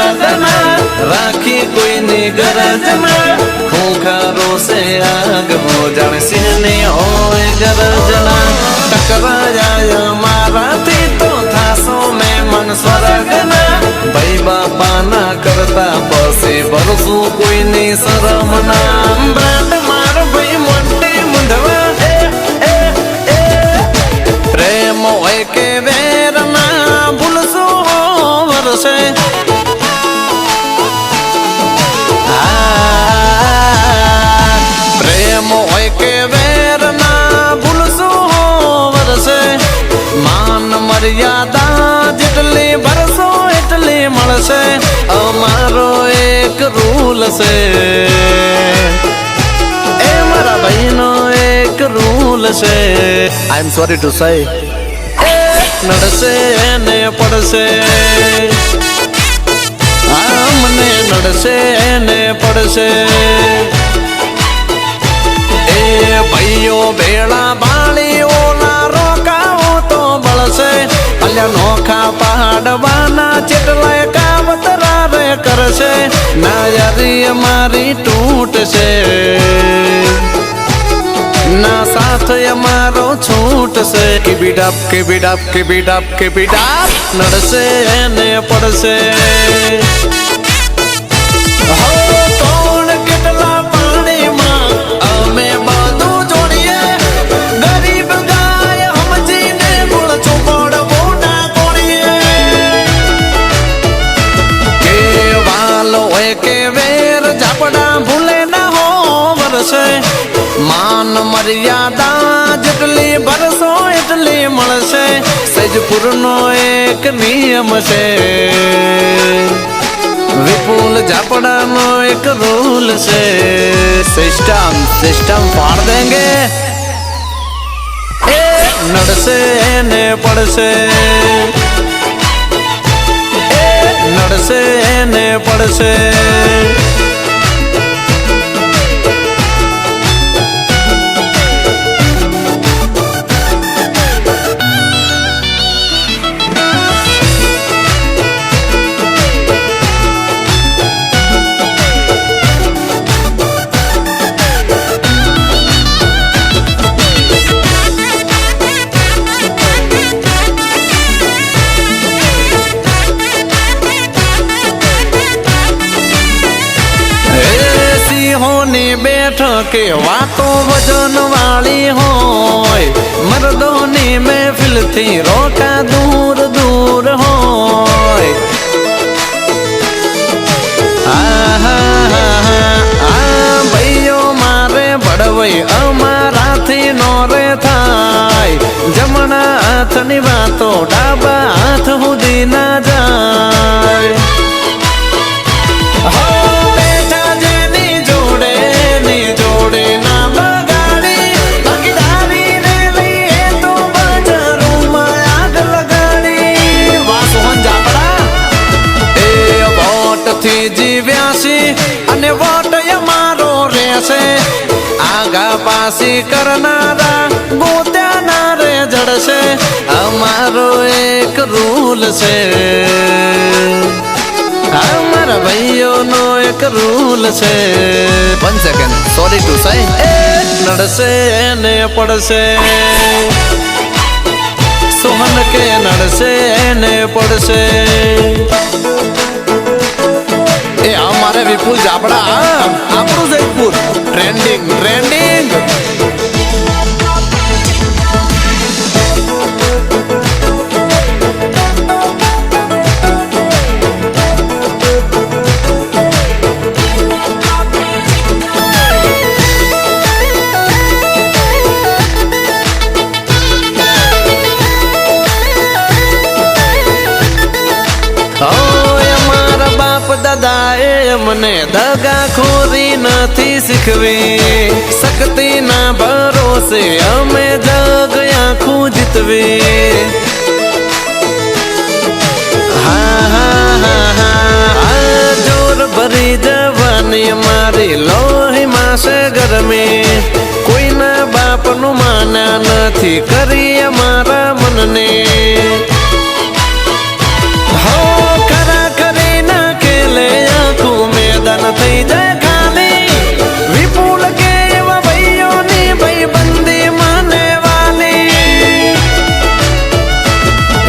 સ્વર્ગના રાખી કોઈની ગરજના ખૂંખારો છે આગમો જાણે સિંહની હોય ગરજના ટકરાયા મારાથી તો થાશો મેં મન સ્વર્ગના ભાઈ બાપાના કરતા પછી ભરસું કોઈની શરમના બ્રાન્ડ માર ભાઈ મોટી મુંધવા પ્રેમ હોય કે વેરના ભૂલશો વરસે પ્રેમ હોય કે વેરના ભૂલશો વરસે માન મર્યાદા જેટલી ભરશો એટલી મળશે અમારો એક રૂલ છે એ મારા ભાઈનો એક રૂલ છે આઈ એમ સોરી ટુ સે નડશે ને પડશે મને નડશે ને પડશે એ ભાઈઓ ભેળા બાળી ઓલા રોકાવો તો બળશે અલ્યા નોખા પાડવાના જેટલાય કાવતરા રે કરશે ના યારી અમારી તૂટશે ના સાથ અમારો છૂટશે કીબીડાપ કીબીડાપ કીબીડાપ કીબીડાપ નડશે ને પડશે માન મર્યાદા જેટલી ભરશો એટલી મળશે સૈજપુરનો એક નિયમ છે વિપુલ ઝાપડાનો એક રૂલ છે સિસ્ટમ પાડ દેંગે એ નડશે ને પડશે એ નડશે ને પડશે બેઠકે વાતો વજન વાળી હોય મર્દોની મહેફિલથી રોકા દૂર દૂર હોય ભાઈઓ મારે ભડવઈ અમારાથી નો રે થાય જમણા હાથની વાતો ડાબા હાથ સુધી ના જાય અને વોટ અમારો રહેશે આગા પાસી કરનારા ગોત્યાના રે જડશે અમારો એક રૂલ છે અમારા ભાઈઓનો એક રૂલ છે 1 સેકન્ડ સોરી ટુ સે નડશે ને પડશે સોહન કે નડશે ને પડશે એ અમારે વિપુલ ઝાપડા આપણું જયપુર ટ્રેન્ડિંગ ટ્રેન્ડિંગ દાદાએ મને દગાખોરી નથી શીખવી શક્તિના ભરોસે અમે જગ આખું જીતવી જોર ભરી જવાની મારી લોહીમાં છે ગરમી કોઈના બાપનું માન્યા નથી કરી અમારા મનને થઈ જાય ખાલી વિપુલ કે એવા ભાઈઓની ભાઈબંધી મને વાલી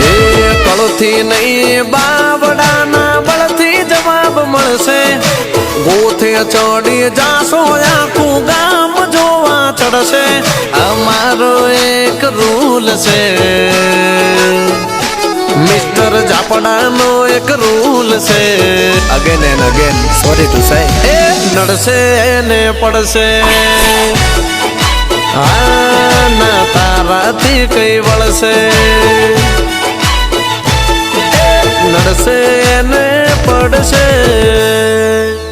એ કળથી નહીં બાવડાના બળથી જવાબ મળશે ગોથે ચડી જાશો આખું ગામ જોવા ચડશે અમારો એક રૂલ છે મિસ્ટર જાપડાનો એક રૂલ છે again and again sorry to say એ નડશે ને પડશે ના તારાથી કઈ વળશે નડશે ને પડશે